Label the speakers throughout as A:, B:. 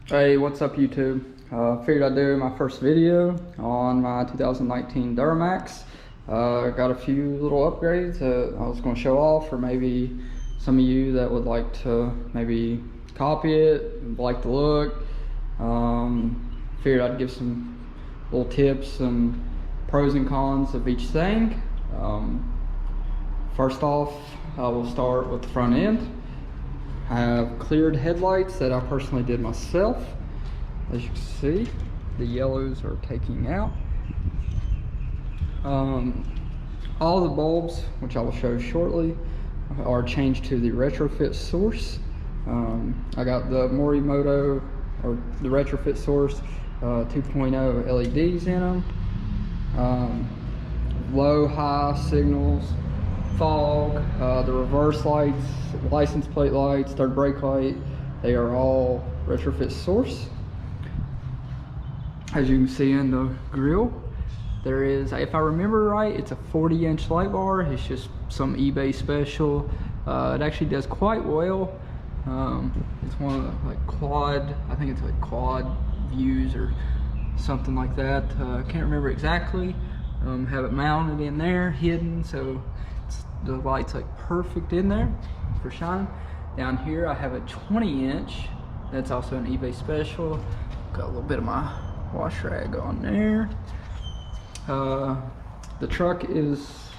A: Hey, what's up YouTube? Figured I'd do my first video on my 2019 Duramax. Got a few little upgrades that I was going to show off, or maybe some of you that would like to maybe copy it, like the look. Figured I'd give some little tips and pros and cons of each thing. First off, I will start with the front end. I have cleared headlights that I personally did myself. As you can see, the yellows are taking out. All the bulbs, which I will show shortly, are changed to the retrofit source. I got the Morimoto, or the retrofit source 2.0 LEDs in them. Low, high signals, fog, the reverse lights, license plate lights, third brake light, they are all retrofit source. As you can see in the grille, there is, if I remember right, it's a 40-inch light bar. It's just some eBay special. It actually does quite well. It's one of the quad, I think it's like quad views or something like that. Can't remember exactly. Have it mounted in there, hidden, so the light's like perfect in there for shining. Down here I have a 20-inch, that's also an eBay special. Got a little bit of my wash rag on there. The truck is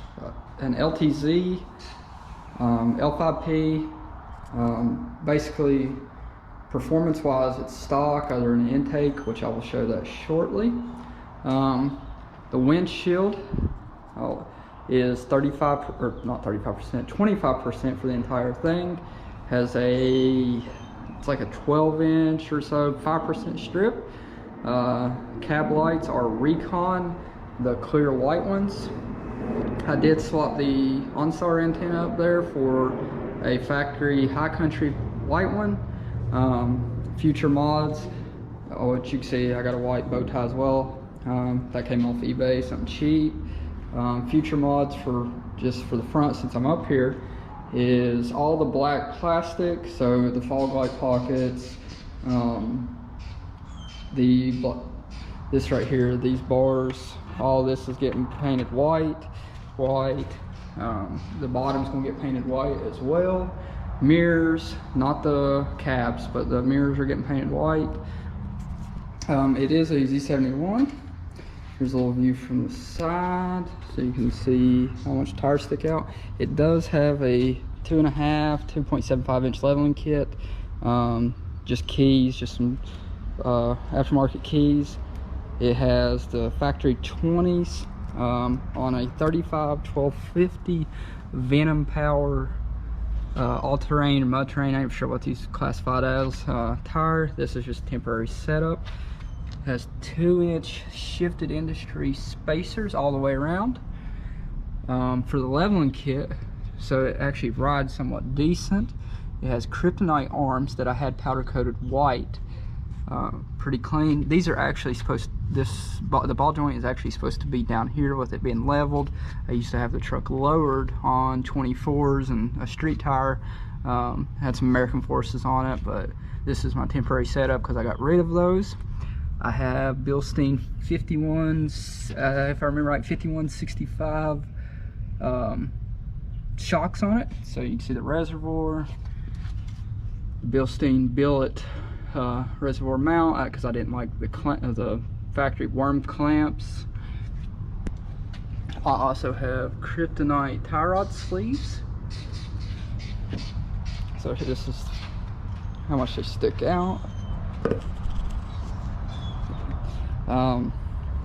A: an LTZ L5P. Basically, performance wise it's stock other than intake, which I will show that shortly. The windshield is 35, or not 35%, 25% for the entire thing. Has it's like a 12-inch or so, 5% strip. Cab lights are Recon, the clear white ones. I did swap the OnStar antenna up there for a factory High Country white one. Future mods, which you can see I got a white bow tie as well. That came off eBay, something cheap. Future mods for just for the front, since I'm up here, is all the black plastic, so the fog light pockets, this right here, these bars, all this is getting painted white. The bottom's gonna get painted white as well. Mirrors, not the cabs, but the mirrors are getting painted white. It is a Z71. Here's a little view from the side, so you can see how much tires stick out. It does have a 2.5 inch leveling kit. Just keys, just some aftermarket keys. It has the factory 20s on a 35 1250 Venom Power all-terrain or mud terrain. I'm not sure what these classified as. Tire. This is just temporary setup. Has 2-inch shifted industry spacers all the way around for the leveling kit, so it actually rides somewhat decent. It has kryptonite arms that I had powder coated white. Pretty clean. These are actually supposed, the ball joint is actually supposed to be down here with it being leveled. I used to have the truck lowered on 24s and a street tire. Had some American Forces on it, but this is my temporary setup because I got rid of those. I have Bilstein 51s, if I remember right, 5165 shocks on it. So you can see the reservoir, Bilstein billet reservoir mount, because I didn't like the factory worm clamps. I also have kryptonite tie rod sleeves. So this is how much they stick out.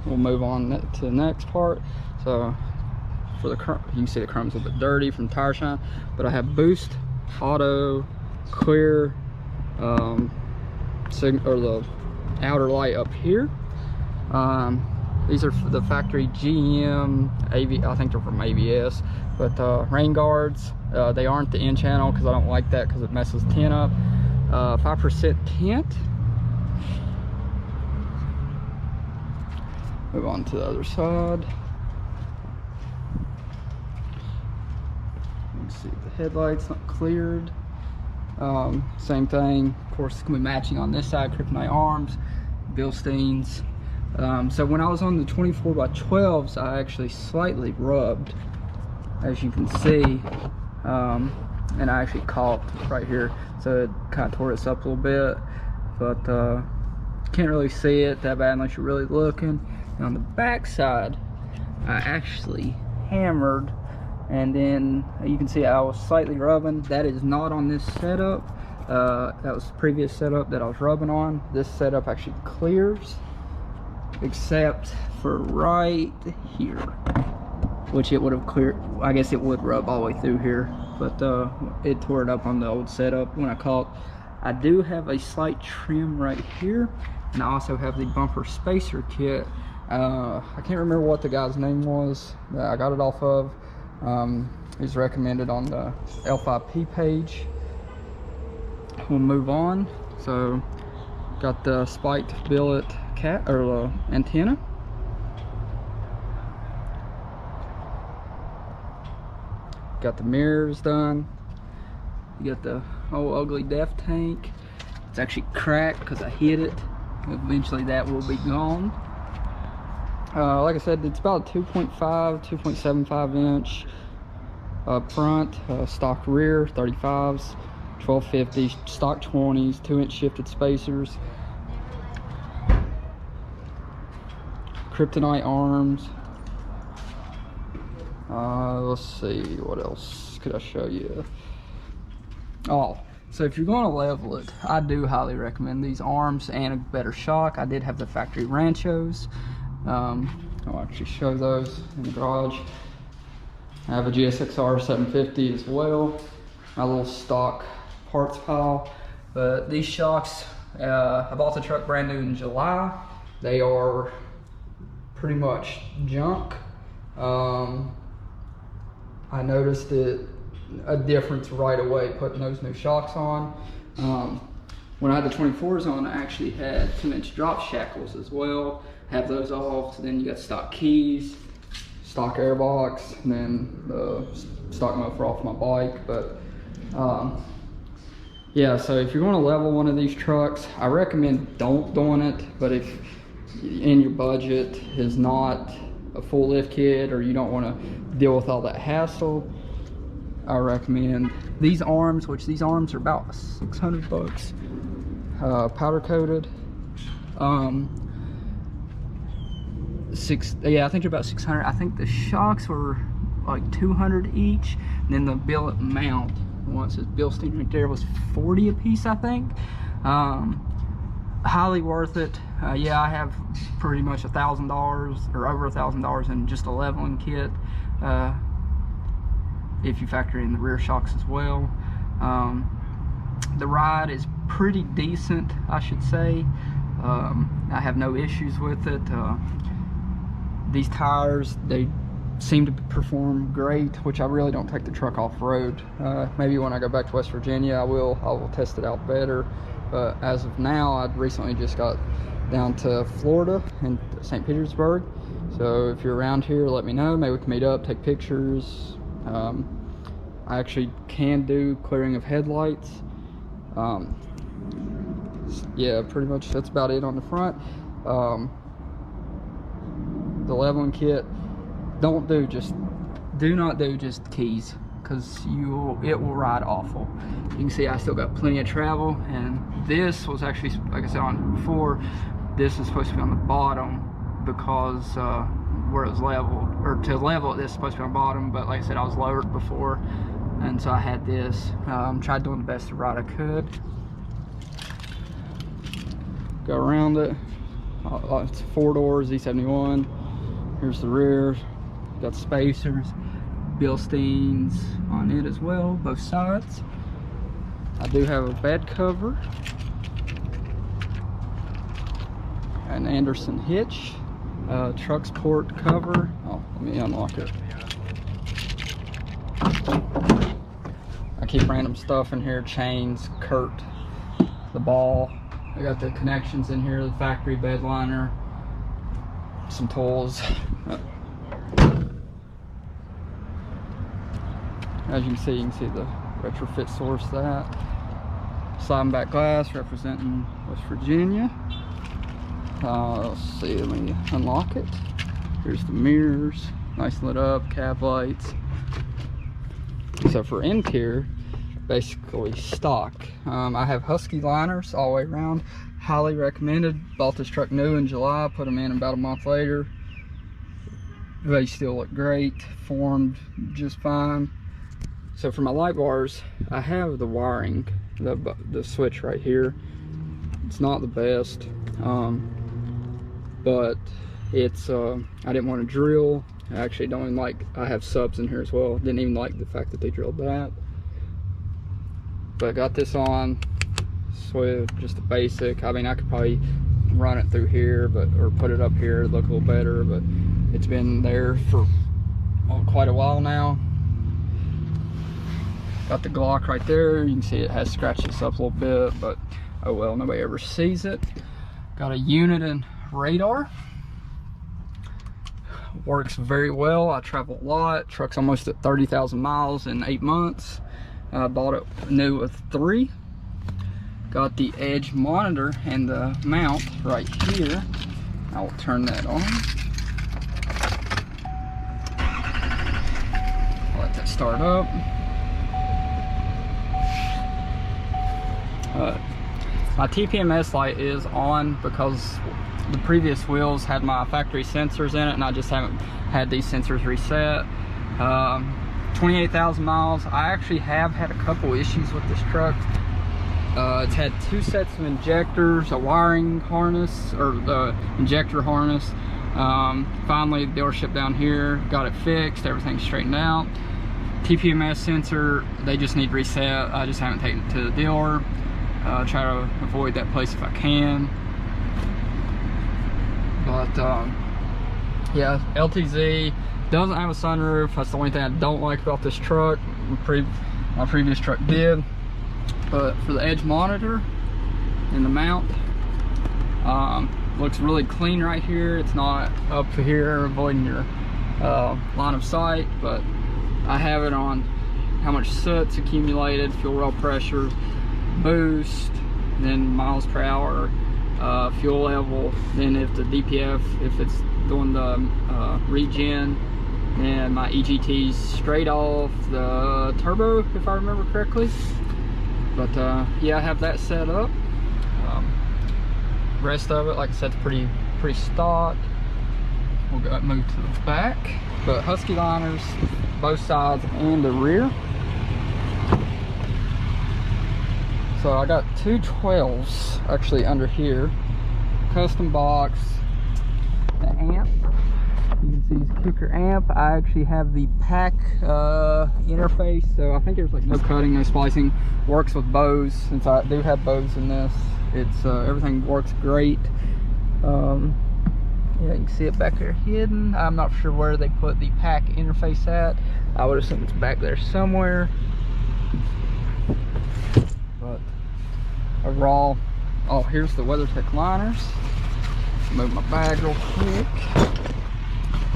A: We'll move on to the next part. So for the you can see the chrome's a little bit dirty from tire shine, but I have boost, auto, clear, or the outer light up here. These are the factory GM I think they're from ABS, but rain guards. They aren't the in channel because I don't like that because it messes tint up. 5% tint. Move on to the other side. You can see the headlights not cleared. Same thing, of course, it's gonna be matching on this side, kryptonite arms, Bilsteins. So when I was on the 24x12s, I actually slightly rubbed, as you can see, and I actually caught right here, so it kind of tore this up a little bit, but can't really see it that bad unless you're really looking. And on the back side, I actually hammered, and then you can see I was slightly rubbing. That is not on this setup. That was the previous setup that I was rubbing on. This setup actually clears, except for right here, which it would have cleared. I guess it would rub all the way through here, but it tore it up on the old setup when I caught. I do have a slight trim right here, and I also have the bumper spacer kit. I can't remember what the guy's name was that I got it off of. He's recommended on the L5P page. We'll move on. So got the spiked billet antenna. Got the mirrors done. You got the old ugly def tank. It's actually cracked because I hit it. Eventually that will be gone. Like I said, it's about 2.75 inch front, stock rear 35s, 1250, stock 20s, 2-inch shifted spacers, kryptonite arms. Let's see, what else could I show you? Oh, so if you're going to level it, I do highly recommend these arms and a better shock. I did have the factory Ranchos. I'll actually show those in the garage. I have a GSXR 750 as well, my little stock parts pile. But these shocks, I bought the truck brand new in July. They are pretty much junk. I noticed a difference right away putting those new shocks on. When I had the 24s on, I actually had 2-inch drop shackles as well. Have those off. So then you got stock keys, stock airbox, and then the stock muffler off my bike. But yeah, so if you're going to level one of these trucks, I recommend don't doing it. But if in your budget is not a full lift kit, or you don't want to deal with all that hassle, I recommend these arms, which these arms are about 600 bucks, powder coated. Yeah, I think they're about 600. I think the shocks were like 200 each, and then the billet mount, once it's Bilstein right there, was 40 a piece, I think. Highly worth it. Yeah, I have pretty much $1,000 or over $1,000 in just a leveling kit, if you factor in the rear shocks as well. The ride is pretty decent, I should say. I have no issues with it. These tires, they seem to perform great, which I really don't take the truck off road. Maybe when I go back to West Virginia, I will test it out better. But as of now, I recently just got down to Florida and St. Petersburg. So if you're around here, let me know. Maybe we can meet up, take pictures. I actually can do clearing of headlights. Yeah, pretty much that's about it on the front. The leveling kit, do not do just keys, because it will ride awful. You can see I still got plenty of travel, and this was actually, like I said on before, this is supposed to be on the bottom because where it was leveled, or to level it, this is supposed to be on the bottom, but like I said, I was lowered before, and so I had this. Tried doing the best to ride I could. Go around it. It's 4 doors, Z71. Here's the rear. Got spacers, Bilsteins on it as well, both sides. I do have a bed cover, an Anderson hitch, truck support cover. Oh, let me unlock it. I keep random stuff in here, chains, Kurt, the ball. I got the connections in here, the factory bed liner, some tools. As you can see the retrofit source that. sliding back glass representing West Virginia. Let's see, let me unlock it. Here's the mirrors, nice lit up, cab lights. So for interior, basically stock. I have Husky liners all the way around. Highly recommended. Bought this truck new in July, put them in about a month later. They still look great, formed just fine. So for my light bars, I have the wiring, the switch right here. It's not the best, but it's I didn't want to drill. I actually don't even like, I have subs in here as well. Didn't even like the fact that they drilled that. But I got this on, so just a basic. I mean, I could probably run it through here, or put it up here, it'd look a little better, but it's been there for quite a while now. Got the Glock right there. You can see it has scratched this up a little bit, but oh well, nobody ever sees it. Got a unit and radar. Works very well. I travel a lot. Truck's almost at 30,000 miles in 8 months. I bought it new with 3. Got the edge monitor and the mount right here. I will turn that on. I'll let that start up. My TPMS light is on because the previous wheels had my factory sensors in it, and I just haven't had these sensors reset. 28,000 miles. I actually have had a couple issues with this truck. It's had 2 sets of injectors, a wiring harness, or the injector harness. Finally, the dealership down here got it fixed, everything straightened out. TPMS sensor, they just need reset. I just haven't taken it to the dealer. Try to avoid that place if I can. But yeah, LTZ doesn't have a sunroof. That's the only thing I don't like about this truck. My previous truck did. But for the edge monitor and the mount, looks really clean right here. It's not up here avoiding your line of sight, but I have it on how much soot's accumulated, fuel raw pressure, boost, then miles per hour, fuel level, then if the DPF, if it's doing the regen, and my EGT's straight off the turbo, if I remember correctly. But yeah, I have that set up. Rest of it, like I said, it's pretty stock. We'll go move to the back, but Husky liners both sides and the rear. So I got 2 12s actually under here. Custom box, the amp. You can see this kicker amp. I actually have the pack interface, so I think there's like no cutting, no splicing. Works with bows, since I do have bows in this. It's everything works great. Yeah, you can see it back there hidden. I'm not sure where they put the pack interface at. I would assume it's back there somewhere. But overall, oh, here's the WeatherTech liners. Move my bag real quick.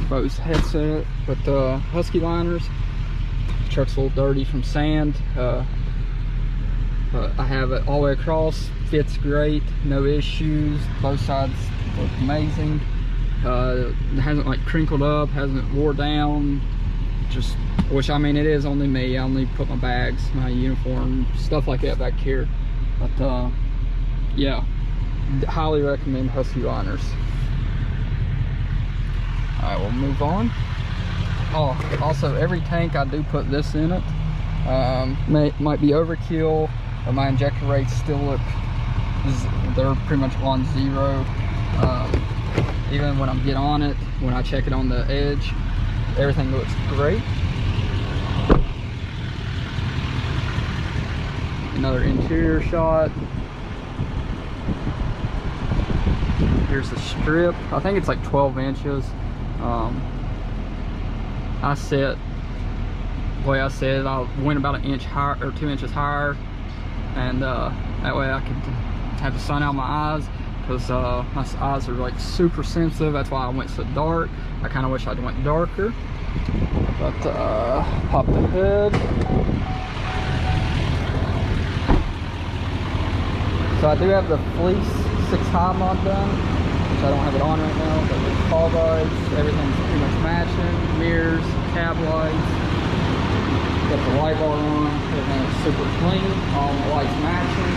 A: Bose headset, but Husky liners. The truck's a little dirty from sand, but I have it all the way across. Fits great, no issues. Both sides look amazing. It hasn't like crinkled up, hasn't wore down. Just, which I mean, it is only me. I only put my bags, my uniform, stuff like that back here. But yeah, highly recommend Husky liners. All right, we'll move on. Oh, also every tank I do put this in it. Might be overkill, but my injector rates still look, they're pretty much on 0. Even when I get on it, when I check it on the edge, everything looks great. Another interior shot. Here's the strip. I think it's like 12 inches. I set, the way I said, I went about 1 inch higher or 2 inches higher, and that way I could have the sun out of my eyes, because my eyes are like super sensitive. That's why I went so dark. I kind of wish I'd went darker. But pop the hood. So I do have the fleece 6 high mod done, which I don't have it on right now, but with fog lights, everything's pretty much matching. Mirrors, cab lights, got the light bar on, everything is super clean, all the lights matching.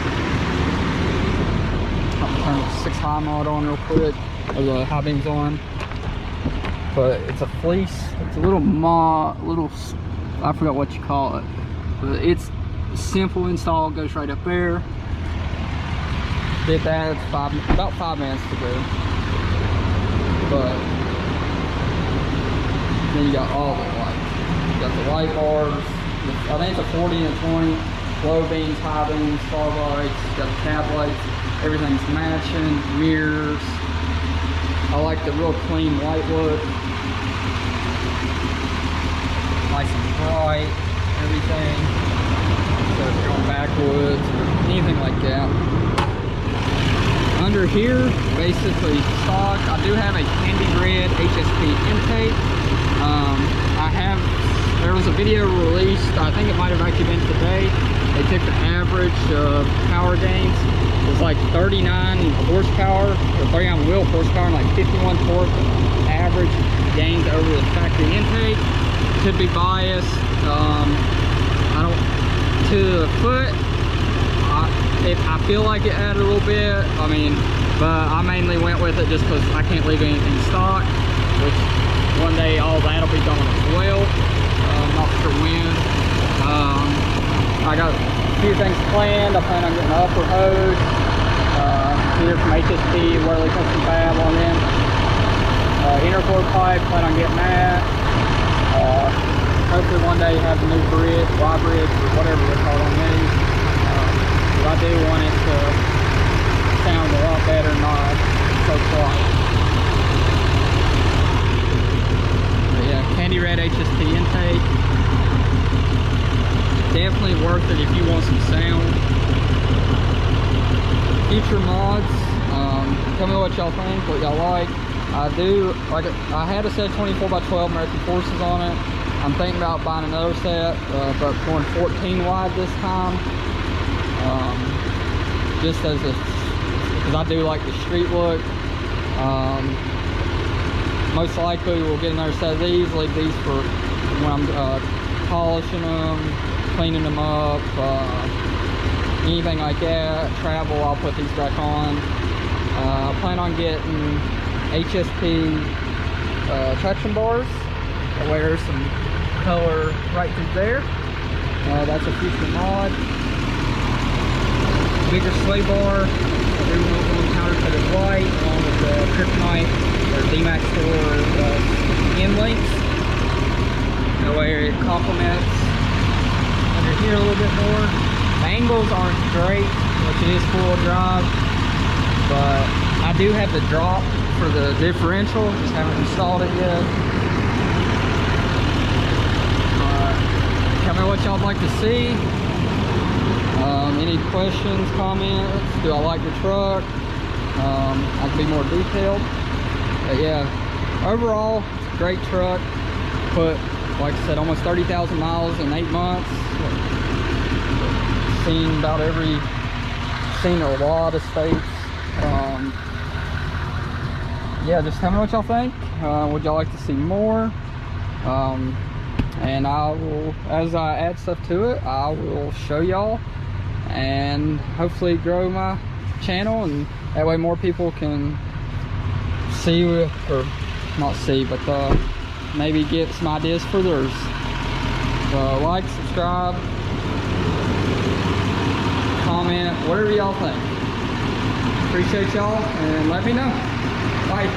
A: I'll turn the 6 high mod on real quick, or the high beams on. But it's a fleece, it's a little I forgot what you call it, but it's simple install, goes right up there. Did that, it's about 5 minutes to go. But then you got all the lights. You got the light bars, I think it's a 40 and 20, low beams, high beams, fog lights, you got the cab lights, everything's matching, mirrors. I like the real clean white look. Nice and bright, everything. So if you're going backwoods or anything like that. Under here, basically stock, I do have a candy red HSP intake. There was a video released, I think it might have actually been today. They took the average power gains. It was like 39 horsepower, or 39 wheel horsepower, and like 51 torque average gains over the factory intake. Could be biased. To the foot, I feel like it added a little bit. I mean, but I mainly went with it just because I can't leave anything stock, which one day all that'll be gone as well. Not sure when. I got a few things planned. I plan on getting an upper hose here from HSP, Whirly Custom Fab on them. Intercore pipe, plan on getting that. Hopefully one day have the new bridge, Y bridge, or whatever they call it on these. But I do want it to sound a lot better, not so quiet. But yeah, candy red HSP intake. Definitely worth it if you want some sound. Future mods, tell me what y'all think, what y'all like. I had a set 24x12 American Forces on it. I'm thinking about buying another set, but going 14 wide this time. Just as because I do like the street look. Most likely we'll get another set of these, leave these for when I'm polishing them, cleaning them up, anything like that. Travel, I'll put these back on. I plan on getting HSP traction bars. I'll wear some color right through there. That's a future mod. Bigger sway bar. I do want one counterfeited white along with the kryptonite or D-Max 4 end links. That way it complements under here a little bit more. The angles aren't great, which it is 4-wheel drive, but I do have the drop for the differential, just haven't installed it yet. Tell me what y'all would like to see. Any questions, comments? Do I like the truck? I can be more detailed. But yeah, overall, it's a great truck. Put, like I said, almost 30,000 miles in 8 months. Seen a lot of states. Yeah, just tell me what y'all think. Would y'all like to see more? And I will, as I add stuff to it, I will show y'all and hopefully grow my channel, and that way more people can see, or not see, but maybe get some ideas for theirs. Like, subscribe, comment, whatever y'all think. Appreciate y'all, and let me know. Bye.